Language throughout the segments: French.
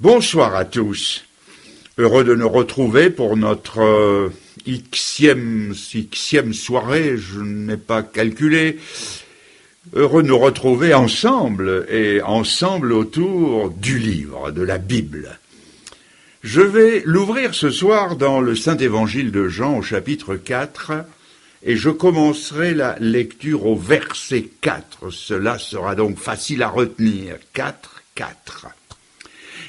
Bonsoir à tous. Heureux de nous retrouver pour notre Xème soirée, je n'ai pas calculé. Heureux de nous retrouver ensemble autour du livre, de la Bible. Je vais l'ouvrir ce soir dans le Saint-Évangile de Jean au chapitre 4 et je commencerai la lecture au verset 4. Cela sera donc facile à retenir. 4.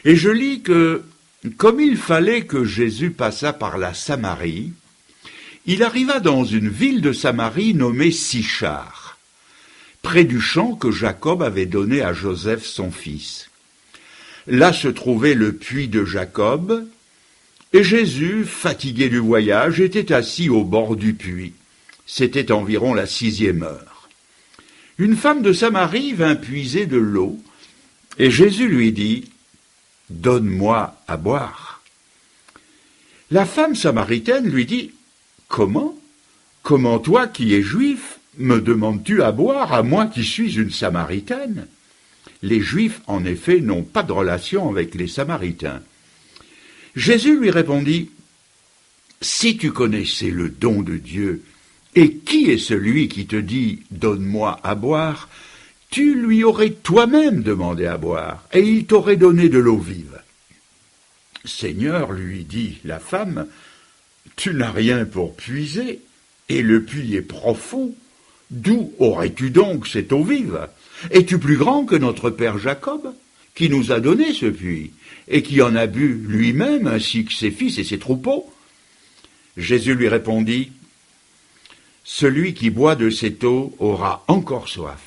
Et je lis que, comme il fallait que Jésus passât par la Samarie, il arriva dans une ville de Samarie nommée Sychar, près du champ que Jacob avait donné à Joseph son fils. Là se trouvait le puits de Jacob, et Jésus, fatigué du voyage, était assis au bord du puits. C'était environ la 6e heure. Une femme de Samarie vint puiser de l'eau, et Jésus lui dit « Donne-moi à boire. » La femme samaritaine lui dit « Comment toi qui es juif, me demandes-tu à boire, à moi qui suis une Samaritaine ?» Les Juifs, en effet, n'ont pas de relation avec les Samaritains. Jésus lui répondit « Si tu connaissais le don de Dieu, et qui est celui qui te dit « Donne-moi à boire », tu lui aurais toi-même demandé à boire, et il t'aurait donné de l'eau vive. « Seigneur, lui dit la femme, tu n'as rien pour puiser, et le puits est profond. D'où aurais-tu donc cette eau vive? Es-tu plus grand que notre père Jacob, qui nous a donné ce puits, et qui en a bu lui-même, ainsi que ses fils et ses troupeaux ?» Jésus lui répondit, « Celui qui boit de cette eau aura encore soif.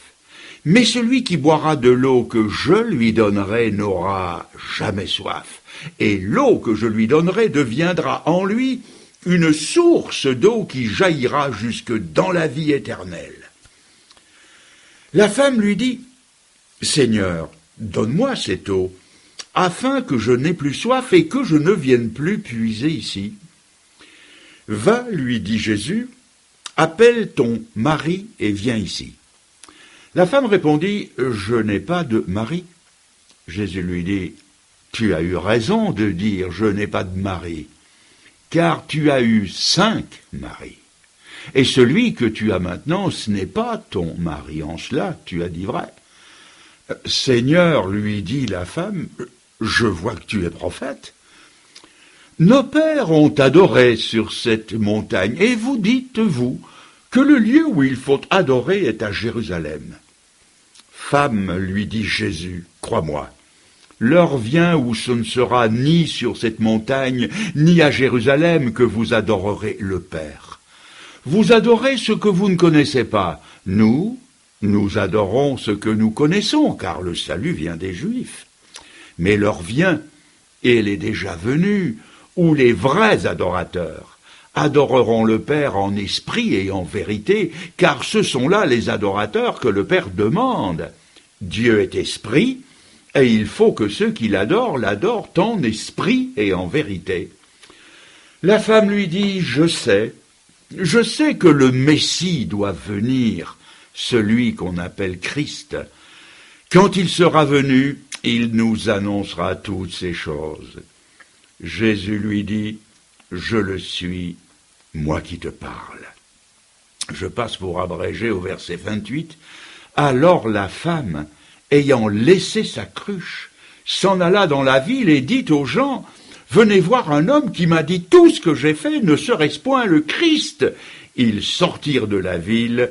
Mais celui qui boira de l'eau que je lui donnerai n'aura jamais soif, et l'eau que je lui donnerai deviendra en lui une source d'eau qui jaillira jusque dans la vie éternelle. » La femme lui dit, « Seigneur, donne-moi cette eau, afin que je n'aie plus soif et que je ne vienne plus puiser ici. » « Va, lui dit Jésus, appelle ton mari et viens ici. » La femme répondit, « Je n'ai pas de mari. » Jésus lui dit, « Tu as eu raison de dire, je n'ai pas de mari, car tu as eu 5 maris. Et celui que tu as maintenant, ce n'est pas ton mari. En cela, tu as dit vrai. » « Seigneur, lui dit la femme, je vois que tu es prophète. Nos pères ont adoré sur cette montagne, et vous dites, vous, que le lieu où il faut adorer est à Jérusalem. Femme, lui dit Jésus, crois-moi, l'heure vient où ce ne sera ni sur cette montagne, ni à Jérusalem que vous adorerez le Père. Vous adorez ce que vous ne connaissez pas. Nous adorons ce que nous connaissons, car le salut vient des Juifs. Mais l'heure vient, et elle est déjà venue, où les vrais adorateurs adoreront le Père en esprit et en vérité, car ce sont là les adorateurs que le Père demande. Dieu est esprit, et il faut que ceux qui l'adorent en esprit et en vérité. La femme lui dit, je sais que le Messie doit venir, celui qu'on appelle Christ. Quand il sera venu, il nous annoncera toutes ces choses. Jésus lui dit, je le suis, moi qui te parle. Je passe pour abréger au verset 28. Alors la femme, ayant laissé sa cruche, s'en alla dans la ville et dit aux gens, « Venez voir un homme qui m'a dit tout ce que j'ai fait, ne serait-ce point le Christ ?» Ils sortirent de la ville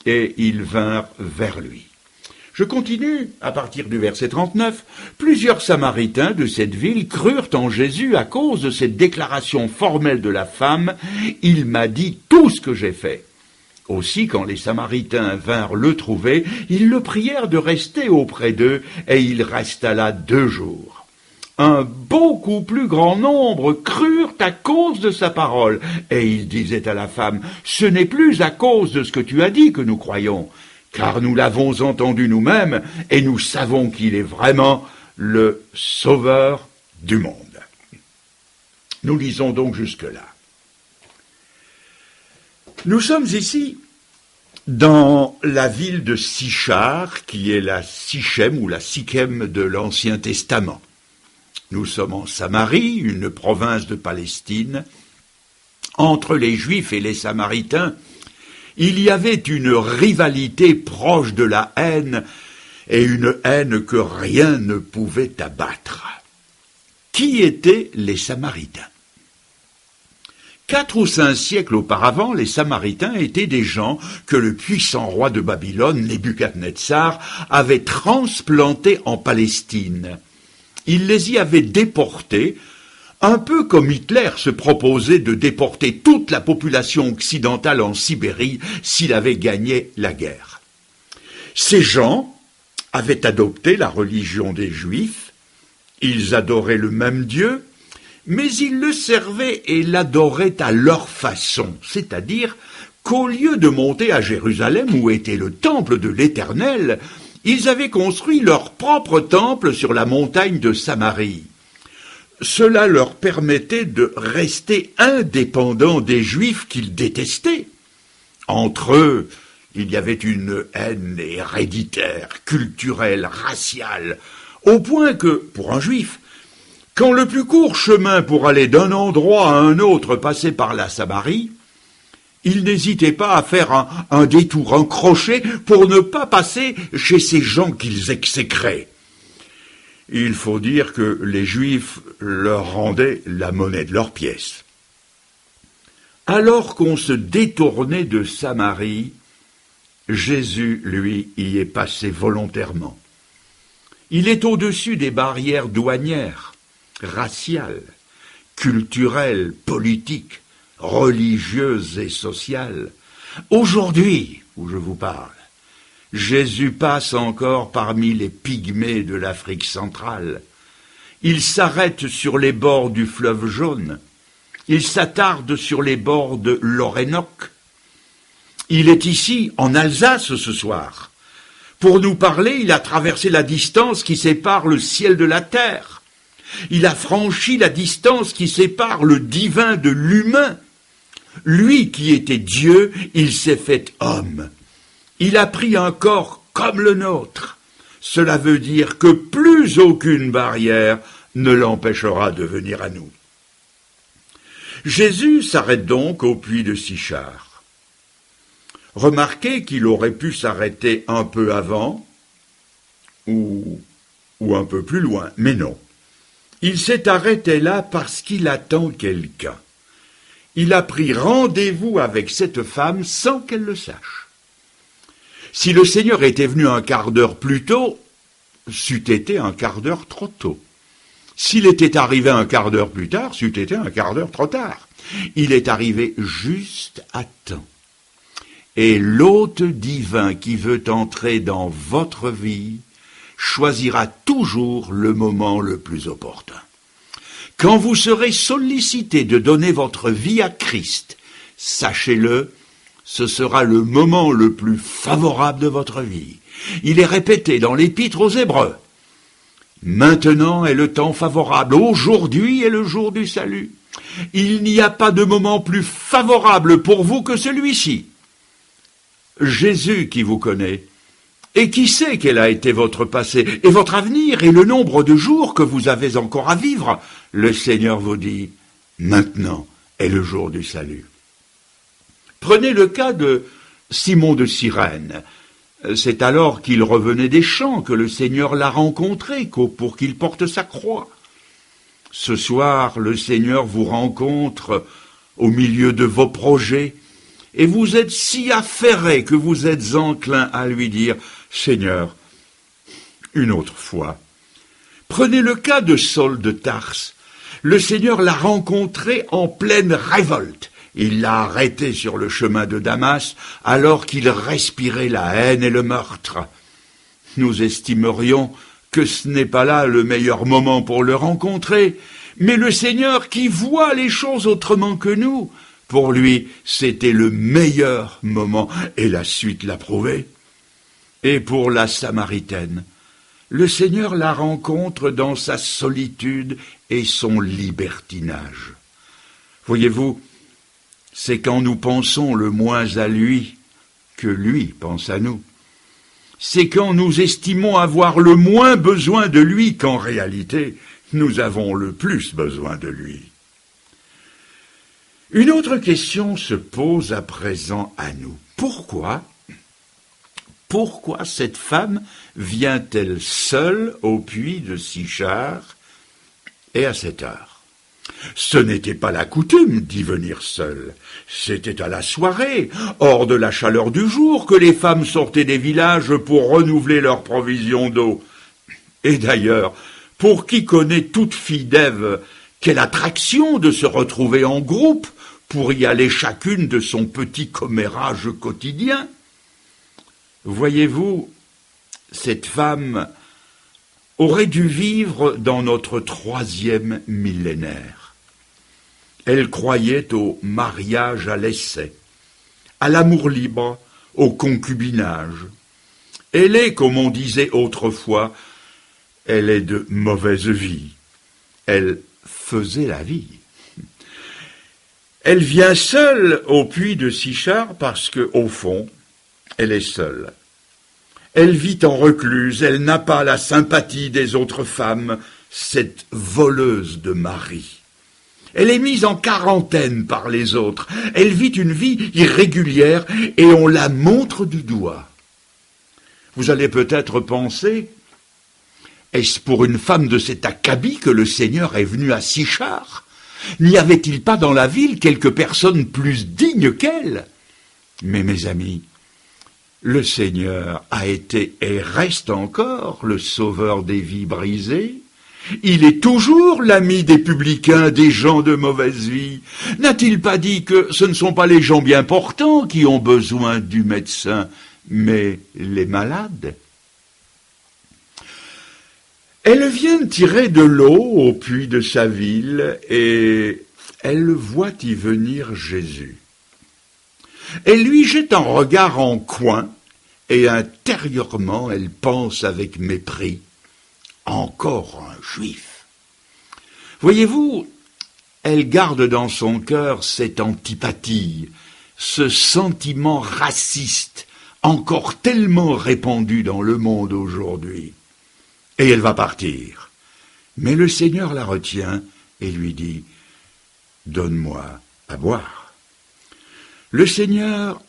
et ils vinrent vers lui. Je continue à partir du verset 39. Plusieurs Samaritains de cette ville crurent en Jésus à cause de cette déclaration formelle de la femme. Il m'a dit tout ce que j'ai fait. Aussi, quand les Samaritains vinrent le trouver, ils le prièrent de rester auprès d'eux, et il resta là 2 jours. Un beaucoup plus grand nombre crurent à cause de sa parole, et il disait à la femme, « Ce n'est plus à cause de ce que tu as dit que nous croyons, car nous l'avons entendu nous-mêmes, et nous savons qu'il est vraiment le Sauveur du monde. » Nous lisons donc jusque-là. Nous sommes ici dans la ville de Sychar, qui est la Sichem ou la Sichem de l'Ancien Testament. Nous sommes en Samarie, une province de Palestine. Entre les Juifs et les Samaritains, il y avait une rivalité proche de la haine, et une haine que rien ne pouvait abattre. Qui étaient les Samaritains ? 4 ou 5 siècles auparavant, les Samaritains étaient des gens que le puissant roi de Babylone, Nebuchadnezzar, avait transplantés en Palestine. Il les y avait déportés, un peu comme Hitler se proposait de déporter toute la population occidentale en Sibérie s'il avait gagné la guerre. Ces gens avaient adopté la religion des Juifs, ils adoraient le même Dieu, mais ils le servaient et l'adoraient à leur façon, c'est-à-dire qu'au lieu de monter à Jérusalem où était le temple de l'Éternel, ils avaient construit leur propre temple sur la montagne de Samarie. Cela leur permettait de rester indépendants des Juifs qu'ils détestaient. Entre eux, il y avait une haine héréditaire, culturelle, raciale, au point que, pour un Juif, quand le plus court chemin pour aller d'un endroit à un autre passait par la Samarie, il n'hésitait pas à faire un détour, un crochet, pour ne pas passer chez ces gens qu'ils exécraient. Il faut dire que les Juifs leur rendaient la monnaie de leurs pièces. Alors qu'on se détournait de Samarie, Jésus, lui, y est passé volontairement. Il est au-dessus des barrières douanières, raciales, culturelles, politiques, religieuses et sociales. Aujourd'hui, où je vous parle, Jésus passe encore parmi les pygmées de l'Afrique centrale. Il s'arrête sur les bords du fleuve Jaune. Il s'attarde sur les bords de l'Orénoque. Il est ici, en Alsace, ce soir. Pour nous parler, il a traversé la distance qui sépare le ciel de la terre. Il a franchi la distance qui sépare le divin de l'humain. Lui qui était Dieu, il s'est fait homme. Il a pris un corps comme le nôtre. Cela veut dire que plus aucune barrière ne l'empêchera de venir à nous. Jésus s'arrête donc au puits de Sichar. Remarquez qu'il aurait pu s'arrêter un peu avant ou un peu plus loin, mais non. Il s'est arrêté là parce qu'il attend quelqu'un. Il a pris rendez-vous avec cette femme sans qu'elle le sache. Si le Seigneur était venu un quart d'heure plus tôt, c'eût été un quart d'heure trop tôt. S'il était arrivé un quart d'heure plus tard, c'eût été un quart d'heure trop tard. Il est arrivé juste à temps. Et l'hôte divin qui veut entrer dans votre vie choisira toujours le moment le plus opportun. Quand vous serez sollicité de donner votre vie à Christ, sachez-le, ce sera le moment le plus favorable de votre vie. Il est répété dans l'Épître aux Hébreux. Maintenant est le temps favorable, aujourd'hui est le jour du salut. Il n'y a pas de moment plus favorable pour vous que celui-ci. Jésus qui vous connaît, et qui sait quel a été votre passé, et votre avenir, et le nombre de jours que vous avez encore à vivre, le Seigneur vous dit, maintenant est le jour du salut. Prenez le cas de Simon de Cyrène. C'est alors qu'il revenait des champs que le Seigneur l'a rencontré pour qu'il porte sa croix. Ce soir, le Seigneur vous rencontre au milieu de vos projets, et vous êtes si affairé que vous êtes enclin à lui dire « Seigneur, une autre fois ». Prenez le cas de Saul de Tarse. Le Seigneur l'a rencontré en pleine révolte. Il l'a arrêté sur le chemin de Damas alors qu'il respirait la haine et le meurtre. Nous estimerions que ce n'est pas là le meilleur moment pour le rencontrer, mais le Seigneur qui voit les choses autrement que nous, pour lui, c'était le meilleur moment, et la suite l'a prouvé. Et pour la Samaritaine, le Seigneur la rencontre dans sa solitude et son libertinage. Voyez-vous, c'est quand nous pensons le moins à lui que lui pense à nous. C'est quand nous estimons avoir le moins besoin de lui qu'en réalité, nous avons le plus besoin de lui. Une autre question se pose à présent à nous. Pourquoi cette femme vient-elle seule au puits de Sychar et à cette heure? Ce n'était pas la coutume d'y venir seule. C'était à la soirée, hors de la chaleur du jour, que les femmes sortaient des villages pour renouveler leurs provisions d'eau. Et d'ailleurs, pour qui connaît toute fille d'Ève, quelle attraction de se retrouver en groupe pour y aller chacune de son petit commérage quotidien. Voyez-vous, cette femme aurait dû vivre dans notre 3e millénaire. Elle croyait au mariage à l'essai, à l'amour libre, au concubinage. Elle est, comme on disait autrefois, elle est de mauvaise vie. Elle faisait la vie. Elle vient seule au puits de Sychar parce que, au fond, elle est seule. Elle vit en recluse, elle n'a pas la sympathie des autres femmes, cette voleuse de mari. Elle est mise en quarantaine par les autres, elle vit une vie irrégulière et on la montre du doigt. Vous allez peut-être penser, est-ce pour une femme de cet acabit que le Seigneur est venu à Sychar ? N'y avait-il pas dans la ville quelques personnes plus dignes qu'elle? Mais mes amis, le Seigneur a été et reste encore le sauveur des vies brisées. Il est toujours l'ami des publicains, des gens de mauvaise vie. N'a-t-il pas dit que ce ne sont pas les gens bien portants qui ont besoin du médecin, mais les malades? Elle vient tirer de l'eau au puits de sa ville et elle voit y venir Jésus. Elle lui jette un regard en coin et intérieurement elle pense avec mépris. Encore un juif. Voyez-vous, elle garde dans son cœur cette antipathie, ce sentiment raciste, encore tellement répandu dans le monde aujourd'hui. Et elle va partir. Mais le Seigneur la retient et lui dit « Donne-moi à boire ». Le Seigneur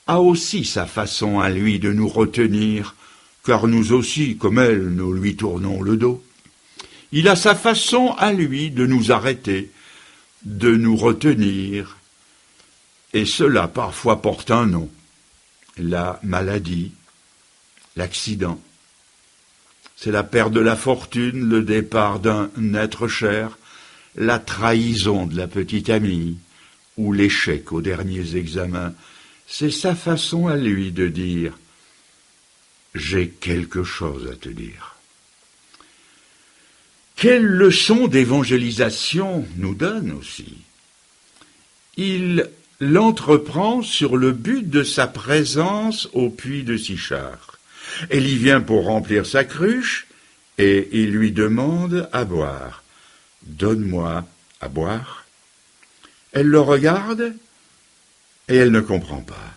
a aussi sa façon à lui de nous retenir, car nous aussi, comme elle, nous lui tournons le dos. Il a sa façon à lui de nous arrêter, de nous retenir, et cela parfois porte un nom, la maladie, l'accident. C'est la perte de la fortune, le départ d'un être cher, la trahison de la petite amie, ou l'échec aux derniers examens. C'est sa façon à lui de dire « J'ai quelque chose à te dire ». Quelle leçon d'évangélisation nous donne aussi. Il l'entreprend sur le but de sa présence au puits de Sychar. Elle y vient pour remplir sa cruche et il lui demande à boire. « Donne-moi à boire ». Elle le regarde et elle ne comprend pas.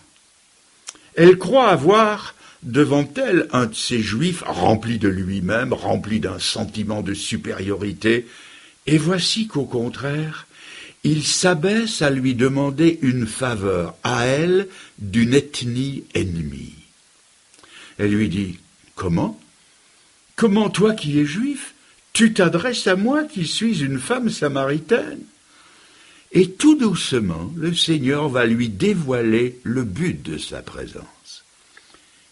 Elle croit avoir devant elle un de ces juifs remplis de lui-même, remplis d'un sentiment de supériorité, et voici qu'au contraire, il s'abaisse à lui demander une faveur, à elle, d'une ethnie ennemie. Elle lui dit « Comment ? Comment toi qui es juif, tu t'adresses à moi qui suis une femme samaritaine ?» Et tout doucement, le Seigneur va lui dévoiler le but de sa présence.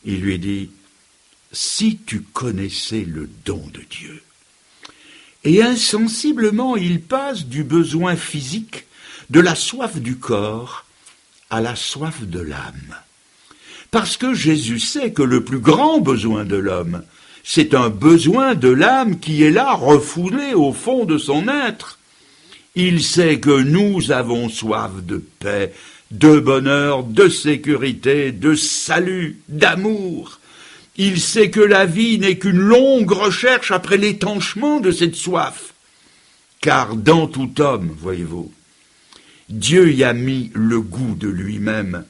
Il lui dit « Si tu connaissais le don de Dieu ». Et insensiblement, il passe du besoin physique, de la soif du corps, à la soif de l'âme. Parce que Jésus sait que le plus grand besoin de l'homme, c'est un besoin de l'âme qui est là, refoulé au fond de son être. Il sait que nous avons soif de paix, de bonheur, de sécurité, de salut, d'amour. Il sait que la vie n'est qu'une longue recherche après l'étanchement de cette soif. Car dans tout homme, voyez-vous, Dieu y a mis le goût de lui-même.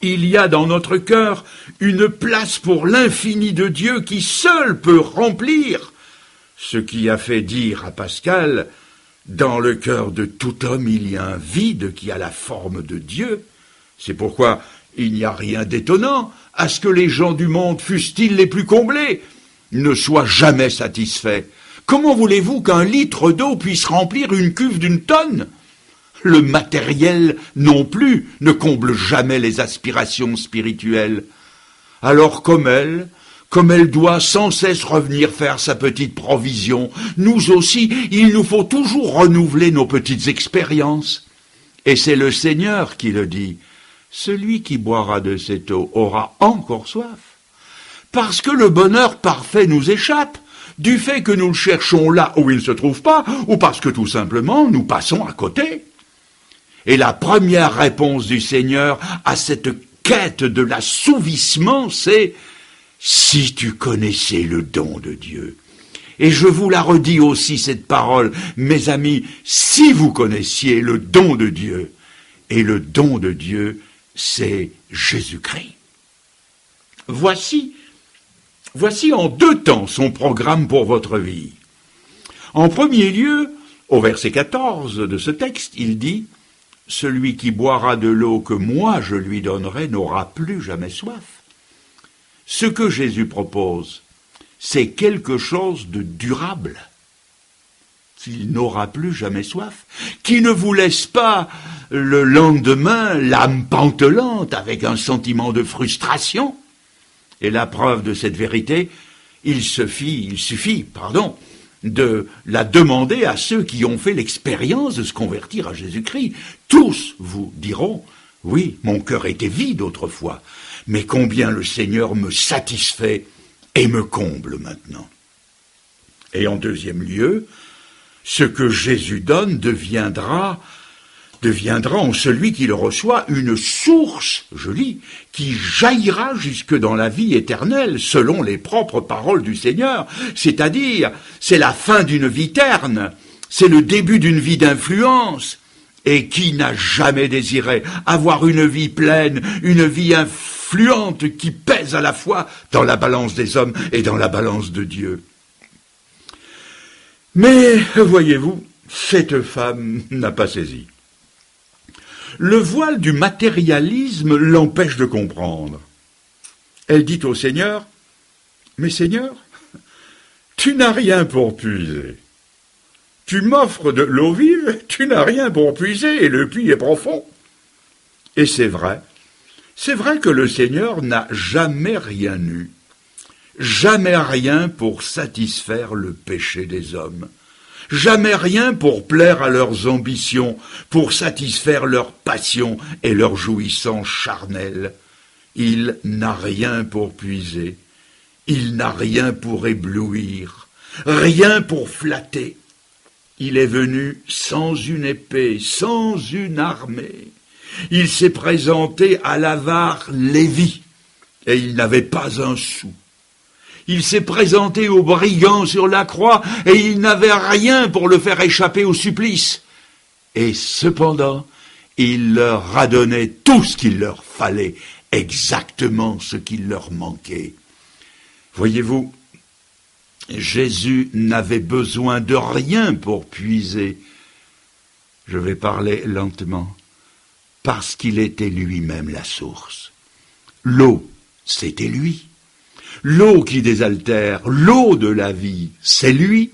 Il y a dans notre cœur une place pour l'infini de Dieu qui seul peut remplir Ce qui a fait dire à Pascal, dans le cœur de tout homme, il y a un vide qui a la forme de Dieu. C'est pourquoi il n'y a rien d'étonnant à ce que les gens du monde, fussent-ils les plus comblés, ne soient jamais satisfaits. Comment voulez-vous qu'un litre d'eau puisse remplir une cuve d'une tonne ? Le matériel non plus ne comble jamais les aspirations spirituelles. Alors comme elle doit sans cesse revenir faire sa petite provision, nous aussi, il nous faut toujours renouveler nos petites expériences. Et c'est le Seigneur qui le dit. Celui qui boira de cette eau aura encore soif. Parce que le bonheur parfait nous échappe, du fait que nous le cherchons là où il ne se trouve pas, ou parce que tout simplement nous passons à côté. Et la première réponse du Seigneur à cette quête de l'assouvissement, c'est « si tu connaissais le don de Dieu ». Et je vous la redis aussi cette parole, mes amis, si vous connaissiez le don de Dieu, et le don de Dieu, c'est Jésus-Christ. Voici en 2 temps son programme pour votre vie. En premier lieu, au verset 14 de ce texte, il dit « Celui qui boira de l'eau que moi je lui donnerai n'aura plus jamais soif ». Ce que Jésus propose, c'est quelque chose de durable. Il n'aura plus jamais soif, qui ne vous laisse pas le lendemain l'âme pantelante avec un sentiment de frustration. Et la preuve de cette vérité, il suffit, de la demander à ceux qui ont fait l'expérience de se convertir à Jésus-Christ. Tous vous diront, oui, mon cœur était vide autrefois, mais combien le Seigneur me satisfait et me comble maintenant. Et en deuxième lieu, ce que Jésus donne deviendra en celui qui le reçoit une source, je lis, qui jaillira jusque dans la vie éternelle, selon les propres paroles du Seigneur. C'est-à-dire, c'est la fin d'une vie terne, c'est le début d'une vie d'influence. Et qui n'a jamais désiré avoir une vie pleine, une vie influente qui pèse à la fois dans la balance des hommes et dans la balance de Dieu. Mais, voyez-vous, cette femme n'a pas saisi. Le voile du matérialisme l'empêche de comprendre. Elle dit au Seigneur, « Mais Seigneur, tu n'as rien pour puiser. Tu m'offres de l'eau vive, tu n'as rien pour puiser et le puits est profond. » Et c'est vrai que le Seigneur n'a jamais rien eu, jamais rien pour satisfaire le péché des hommes. Jamais rien pour plaire à leurs ambitions, pour satisfaire leurs passions et leurs jouissances charnelles. Il n'a rien pour puiser, il n'a rien pour éblouir, rien pour flatter. Il est venu sans une épée, sans une armée. Il s'est présenté à l'avare Lévi, et il n'avait pas un sou. Il s'est présenté aux brigands sur la croix et il n'avait rien pour le faire échapper au supplice. Et cependant, il leur a donné tout ce qu'il leur fallait, exactement ce qu'il leur manquait. Voyez-vous, Jésus n'avait besoin de rien pour puiser. Je vais parler lentement, parce qu'il était lui-même la source. L'eau, c'était lui. L'eau qui désaltère, l'eau de la vie, c'est lui.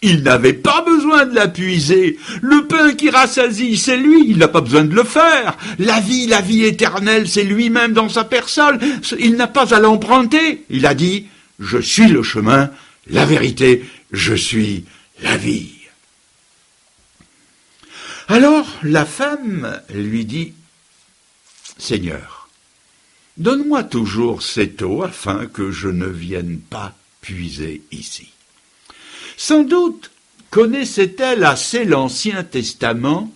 Il n'avait pas besoin de la puiser. Le pain qui rassasie, c'est lui. Il n'a pas besoin de le faire. La vie éternelle, c'est lui-même dans sa personne. Il n'a pas à l'emprunter. Il a dit, je suis le chemin, la vérité, je suis la vie. Alors, la femme lui dit, Seigneur, donne-moi toujours cette eau afin que je ne vienne pas puiser ici. Sans doute connaissait-elle assez l'Ancien Testament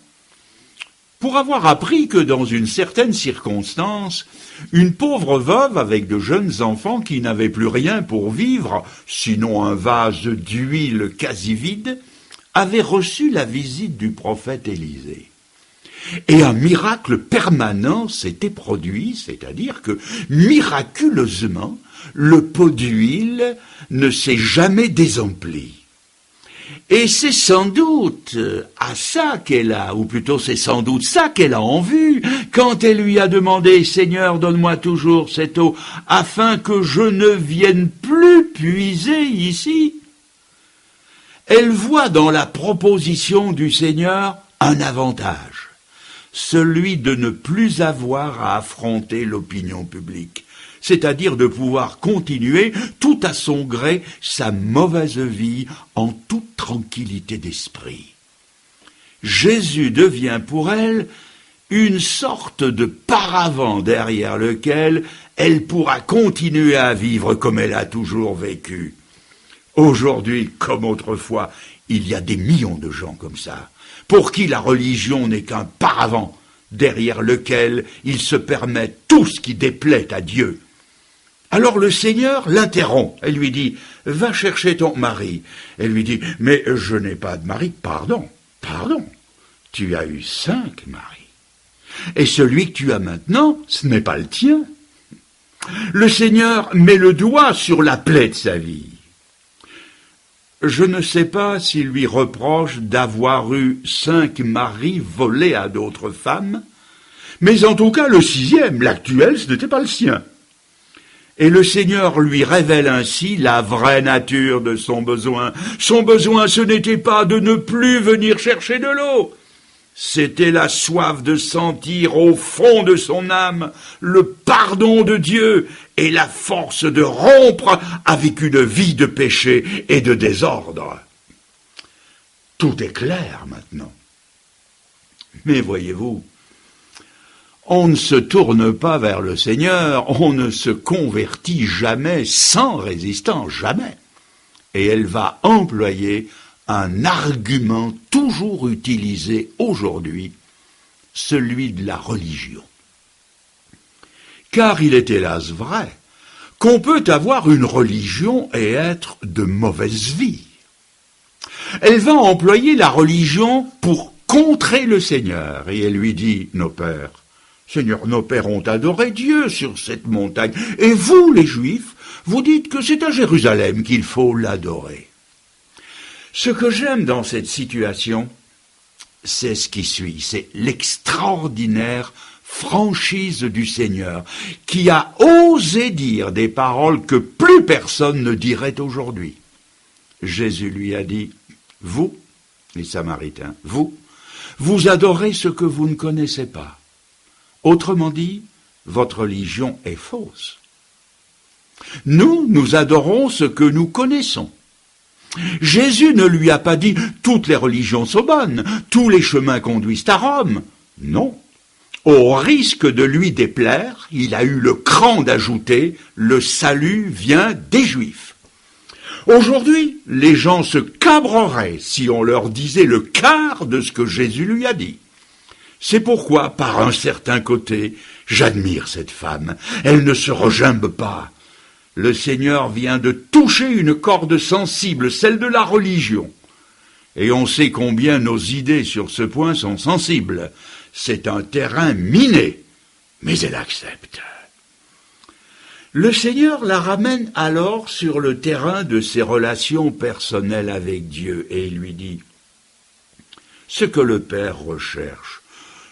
pour avoir appris que dans une certaine circonstance, une pauvre veuve avec de jeunes enfants qui n'avaient plus rien pour vivre, sinon un vase d'huile quasi vide, avait reçu la visite du prophète Élisée. Et un miracle permanent s'était produit, c'est-à-dire que, miraculeusement, le pot d'huile ne s'est jamais désempli. Et c'est sans doute à ça qu'elle a, ou plutôt c'est sans doute ça qu'elle a en vue, quand elle lui a demandé « Seigneur, donne-moi toujours cette eau, afin que je ne vienne plus puiser ici ». Elle voit dans la proposition du Seigneur un avantage, celui de ne plus avoir à affronter l'opinion publique, c'est-à-dire de pouvoir continuer tout à son gré sa mauvaise vie en toute tranquillité d'esprit. Jésus devient pour elle une sorte de paravent derrière lequel elle pourra continuer à vivre comme elle a toujours vécu. Aujourd'hui, comme autrefois, il y a des millions de gens comme ça, pour qui la religion n'est qu'un paravent derrière lequel ils se permettent tout ce qui déplaît à Dieu. Alors le Seigneur l'interrompt. Elle lui dit « Va chercher ton mari ». Elle lui dit « Mais je n'ai pas de mari. » « Pardon, tu as eu 5 maris. Et celui que tu as maintenant, ce n'est pas le tien. » Le Seigneur met le doigt sur la plaie de sa vie. Je ne sais pas s'il lui reproche d'avoir eu 5 maris volés à d'autres femmes, mais en tout cas le 6e, l'actuel, ce n'était pas le sien. Et le Seigneur lui révèle ainsi la vraie nature de son besoin. Son besoin, ce n'était pas de ne plus venir chercher de l'eau. C'était la soif de sentir au fond de son âme le pardon de Dieu et la force de rompre avec une vie de péché et de désordre. Tout est clair maintenant. Mais voyez-vous, on ne se tourne pas vers le Seigneur, on ne se convertit jamais sans résistance, jamais. Et elle va employer un argument toujours utilisé aujourd'hui, celui de la religion. Car il est hélas vrai qu'on peut avoir une religion et être de mauvaise vie. Elle va employer la religion pour contrer le Seigneur, et elle lui dit « Nos pères, Seigneur, nos pères ont adoré Dieu sur cette montagne, et vous, les Juifs, vous dites que c'est à Jérusalem qu'il faut l'adorer. » Ce que j'aime dans cette situation, c'est ce qui suit, c'est l'extraordinaire franchise du Seigneur, qui a osé dire des paroles que plus personne ne dirait aujourd'hui. Jésus lui a dit, « Vous, les Samaritains, vous adorez ce que vous ne connaissez pas. Autrement dit, votre religion est fausse. Nous adorons ce que nous connaissons. » Jésus ne lui a pas dit « toutes les religions sont bonnes, tous les chemins conduisent à Rome ». Non. Au risque de lui déplaire, il a eu le cran d'ajouter « le salut vient des Juifs ». Aujourd'hui, les gens se cabreraient si on leur disait le quart de ce que Jésus lui a dit. C'est pourquoi, par un certain côté, j'admire cette femme. Elle ne se regimbe pas. Le Seigneur vient de toucher une corde sensible, celle de la religion. Et on sait combien nos idées sur ce point sont sensibles. C'est un terrain miné, mais elle accepte. Le Seigneur la ramène alors sur le terrain de ses relations personnelles avec Dieu et il lui dit « Ce que le Père recherche,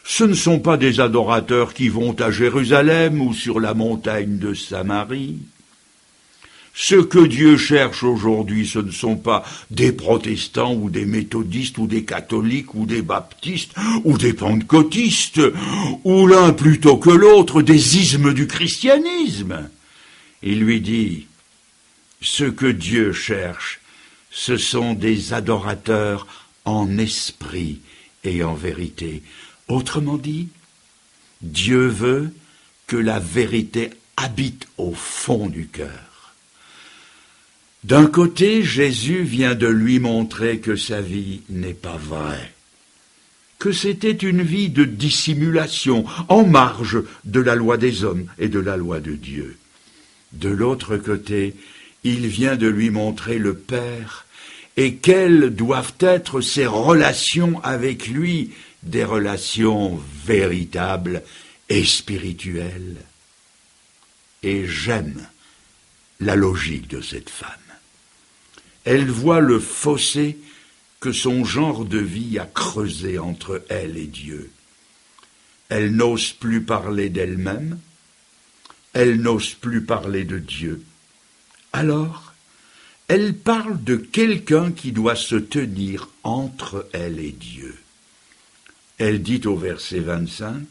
ce ne sont pas des adorateurs qui vont à Jérusalem ou sur la montagne de Samarie. Ce que Dieu cherche aujourd'hui, ce ne sont pas des protestants ou des méthodistes ou des catholiques ou des baptistes ou des pentecôtistes ou l'un plutôt que l'autre des ismes du christianisme. » Il lui dit, ce que Dieu cherche, ce sont des adorateurs en esprit et en vérité. Autrement dit, Dieu veut que la vérité habite au fond du cœur. D'un côté, Jésus vient de lui montrer que sa vie n'est pas vraie, que c'était une vie de dissimulation, en marge de la loi des hommes et de la loi de Dieu. De l'autre côté, il vient de lui montrer le Père et quelles doivent être ses relations avec lui, des relations véritables et spirituelles. Et j'aime la logique de cette femme. Elle voit le fossé que son genre de vie a creusé entre elle et Dieu. Elle n'ose plus parler d'elle-même, elle n'ose plus parler de Dieu. Alors, elle parle de quelqu'un qui doit se tenir entre elle et Dieu. Elle dit au verset 25,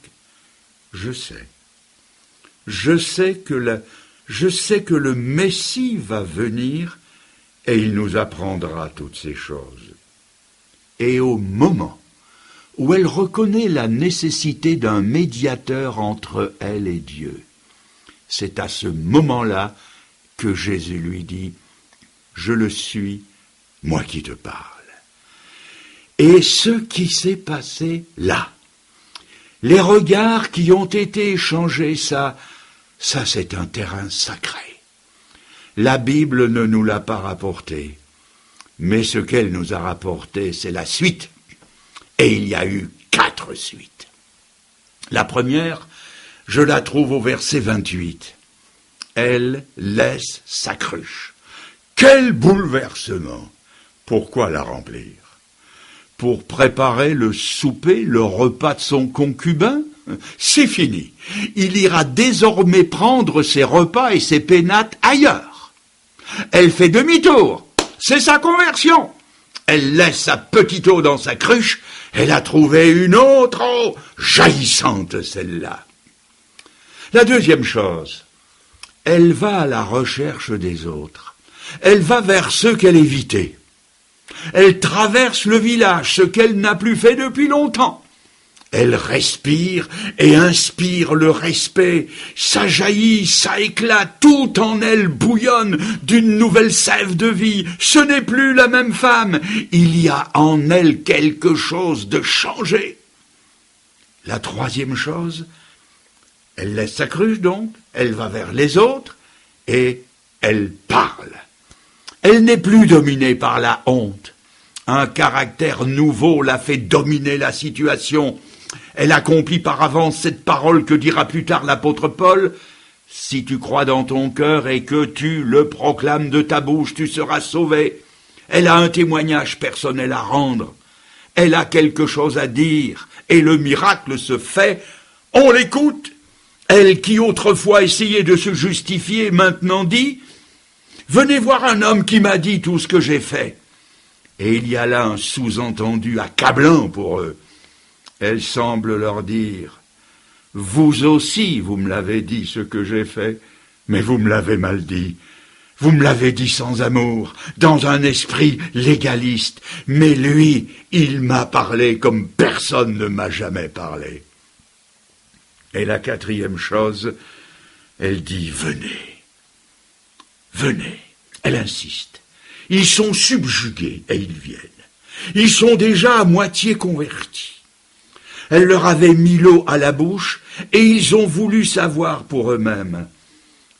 « Je sais que le Messie va venir et il nous apprendra toutes ces choses. » Et au moment où elle reconnaît la nécessité d'un médiateur entre elle et Dieu, c'est à ce moment-là que Jésus lui dit « Je le suis, moi qui te parle. » Et ce qui s'est passé là, les regards qui ont été échangés, ça c'est un terrain sacré. La Bible ne nous l'a pas rapporté, mais ce qu'elle nous a rapporté, c'est la suite. Et il y a eu 4 suites. La première, je la trouve au verset 28. Elle laisse sa cruche. Quel bouleversement! Pourquoi la remplir? Pour préparer le souper, le repas de son concubin? C'est fini. Il ira désormais prendre ses repas et ses pénates ailleurs. Elle fait demi-tour. C'est sa conversion. Elle laisse sa petite eau dans sa cruche. Elle a trouvé une autre eau, jaillissante celle-là. La deuxième chose, elle va à la recherche des autres. Elle va vers ceux qu'elle évitait. Elle traverse le village, ce qu'elle n'a plus fait depuis longtemps. Elle respire et inspire le respect. Ça jaillit, ça éclate, tout en elle bouillonne d'une nouvelle sève de vie. Ce n'est plus la même femme. Il y a en elle quelque chose de changé. La troisième chose, elle laisse sa cruche donc, elle va vers les autres et elle parle. Elle n'est plus dominée par la honte. Un caractère nouveau l'a fait dominer la situation. Elle accomplit par avance cette parole que dira plus tard l'apôtre Paul. « Si tu crois dans ton cœur et que tu le proclames de ta bouche, tu seras sauvé. » Elle a un témoignage personnel à rendre. Elle a quelque chose à dire. Et le miracle se fait. On l'écoute. Elle qui autrefois essayait de se justifier, maintenant dit « Venez voir un homme qui m'a dit tout ce que j'ai fait. » Et il y a là un sous-entendu accablant pour eux. Elle semble leur dire « Vous aussi, vous me l'avez dit ce que j'ai fait, mais vous me l'avez mal dit. Vous me l'avez dit sans amour, dans un esprit légaliste. Mais lui, il m'a parlé comme personne ne m'a jamais parlé. » Et la quatrième chose, elle dit « Venez, venez. » Elle insiste. Ils sont subjugués et ils viennent. Ils sont déjà à moitié convertis. Elle leur avait mis l'eau à la bouche et ils ont voulu savoir pour eux-mêmes.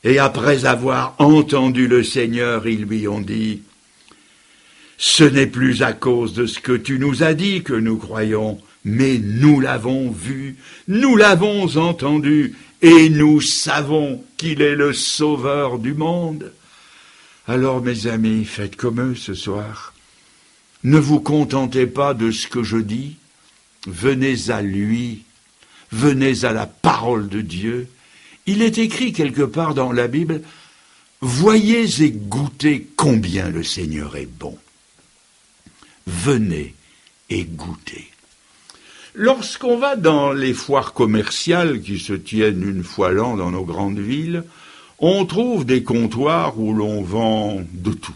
Et après avoir entendu le Seigneur, ils lui ont dit « Ce n'est plus à cause de ce que tu nous as dit que nous croyons, mais nous l'avons vu, nous l'avons entendu et nous savons qu'il est le Sauveur du monde. » Alors, mes amis, faites comme eux ce soir. Ne vous contentez pas de ce que je dis. Venez à lui. Venez à la parole de Dieu. Il est écrit quelque part dans la Bible, « Voyez et goûtez combien le Seigneur est bon. » Venez et goûtez. Lorsqu'on va dans les foires commerciales qui se tiennent une fois l'an dans nos grandes villes, on trouve des comptoirs où l'on vend de tout.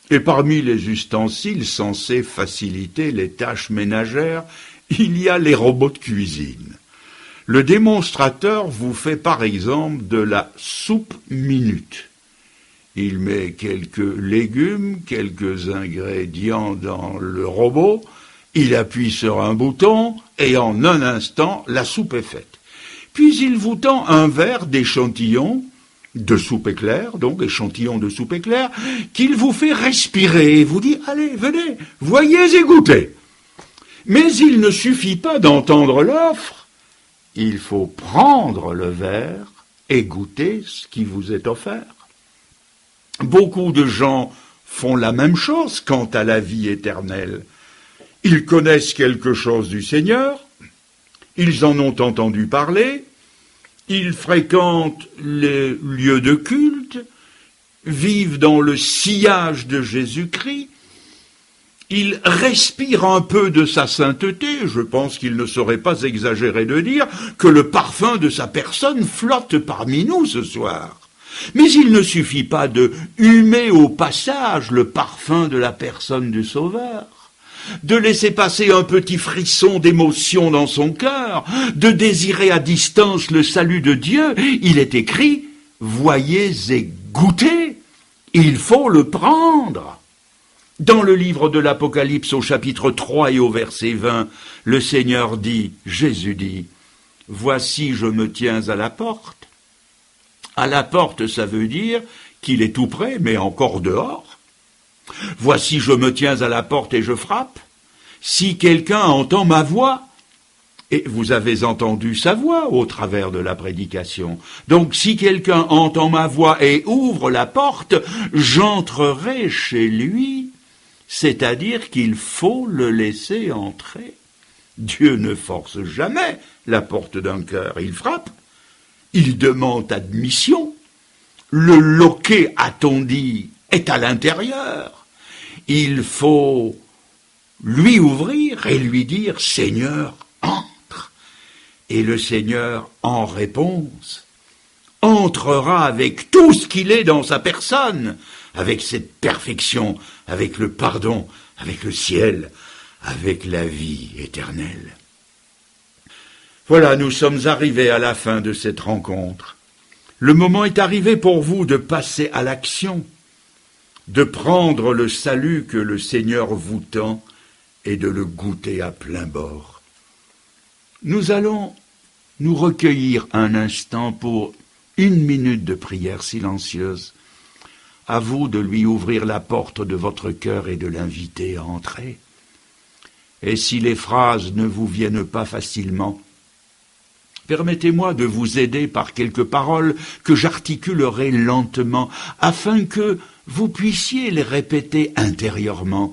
Et parmi les ustensiles censés faciliter les tâches ménagères, il y a les robots de cuisine. Le démonstrateur vous fait par exemple de la soupe minute. Il met quelques légumes, quelques ingrédients dans le robot, il appuie sur un bouton et en un instant, la soupe est faite. Puis il vous tend un verre d'échantillon de soupe éclair, donc échantillon de soupe éclair, qu'il vous fait respirer et vous dit « Allez, venez, voyez et goûtez ». Mais il ne suffit pas d'entendre l'offre, il faut prendre le verre et goûter ce qui vous est offert. Beaucoup de gens font la même chose quant à la vie éternelle. Ils connaissent quelque chose du Seigneur, ils en ont entendu parler, ils fréquentent les lieux de culte, vivent dans le sillage de Jésus-Christ, ils respirent un peu de sa sainteté. Je pense qu'il ne serait pas exagéré de dire que le parfum de sa personne flotte parmi nous ce soir. Mais il ne suffit pas de humer au passage le parfum de la personne du Sauveur, de laisser passer un petit frisson d'émotion dans son cœur, de désirer à distance le salut de Dieu. Il est écrit « Voyez et goûtez », il faut le prendre. Dans le livre de l'Apocalypse au chapitre 3 et au verset 20, le Seigneur dit, Jésus dit, « Voici je me tiens à la porte ». À la porte, ça veut dire qu'il est tout près, mais encore dehors. Voici je me tiens à la porte et je frappe. Si quelqu'un entend ma voix, et vous avez entendu sa voix au travers de la prédication, donc si quelqu'un entend ma voix et ouvre la porte, j'entrerai chez lui, c'est-à-dire qu'il faut le laisser entrer. Dieu ne force jamais la porte d'un cœur, il frappe. Il demande admission. Le loquet, a-t-on dit, est à l'intérieur. Il faut lui ouvrir et lui dire « Seigneur, entre ». Et le Seigneur, en réponse, entrera avec tout ce qu'il est dans sa personne, avec cette perfection, avec le pardon, avec le ciel, avec la vie éternelle. Voilà, nous sommes arrivés à la fin de cette rencontre. Le moment est arrivé pour vous de passer à l'action, de prendre le salut que le Seigneur vous tend et de le goûter à plein bord. Nous allons nous recueillir un instant pour 1 minute de prière silencieuse. À vous de lui ouvrir la porte de votre cœur et de l'inviter à entrer. Et si les phrases ne vous viennent pas facilement, permettez-moi de vous aider par quelques paroles que j'articulerai lentement, afin que vous puissiez les répéter intérieurement,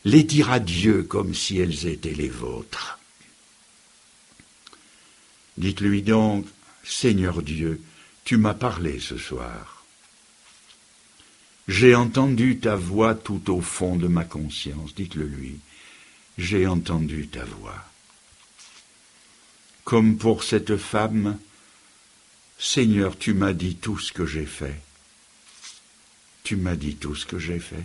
les dire à Dieu comme si elles étaient les vôtres. Dites-lui donc, Seigneur Dieu, tu m'as parlé ce soir. J'ai entendu ta voix tout au fond de ma conscience, dites-le lui, j'ai entendu ta voix. Comme pour cette femme, Seigneur, tu m'as dit tout ce que j'ai fait. Tu m'as dit tout ce que j'ai fait.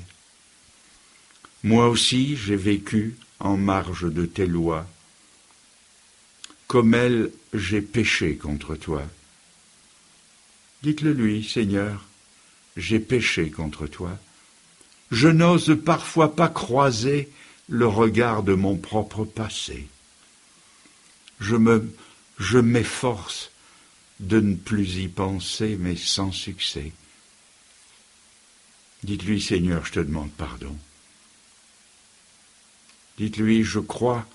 Moi aussi, j'ai vécu en marge de tes lois. Comme elle, j'ai péché contre toi. Dites-le lui, Seigneur, j'ai péché contre toi. Je n'ose parfois pas croiser le regard de mon propre passé. Je m'efforce de ne plus y penser, mais sans succès. Dites-lui, Seigneur, je te demande pardon. Dites-lui, je crois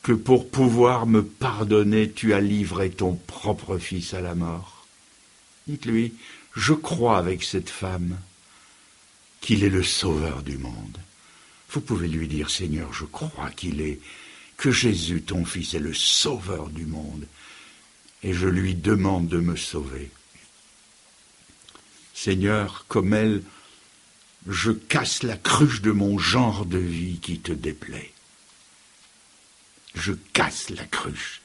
que pour pouvoir me pardonner, tu as livré ton propre fils à la mort. Dites-lui, je crois avec cette femme qu'il est le sauveur du monde. Vous pouvez lui dire, Seigneur, je crois que Jésus, ton fils, est le sauveur du monde, et je lui demande de me sauver. Seigneur, comme elle, je casse la cruche de mon genre de vie qui te déplaît. Je casse la cruche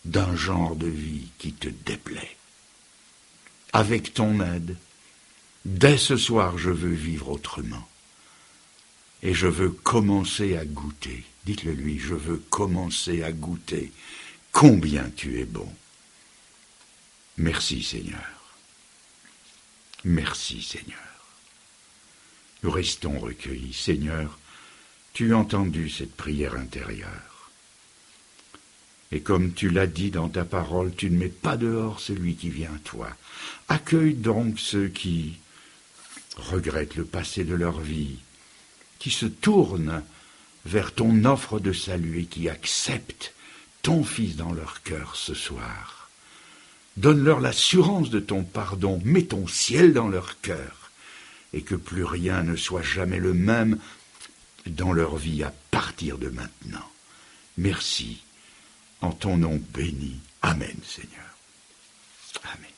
d'un genre de vie qui te déplaît. Avec ton aide, dès ce soir, je veux vivre autrement. Et je veux commencer à goûter. Dites-le lui, je veux commencer à goûter combien tu es bon. Merci Seigneur. Merci Seigneur. Nous restons recueillis. Seigneur, tu as entendu cette prière intérieure. Et comme tu l'as dit dans ta parole, tu ne mets pas dehors celui qui vient à toi. Accueille donc ceux qui regrettent le passé de leur vie, qui se tournent vers ton offre de salut et qui acceptent ton Fils dans leur cœur ce soir. Donne-leur l'assurance de ton pardon, mets ton ciel dans leur cœur et que plus rien ne soit jamais le même dans leur vie à partir de maintenant. Merci, en ton nom béni. Amen, Seigneur. Amen.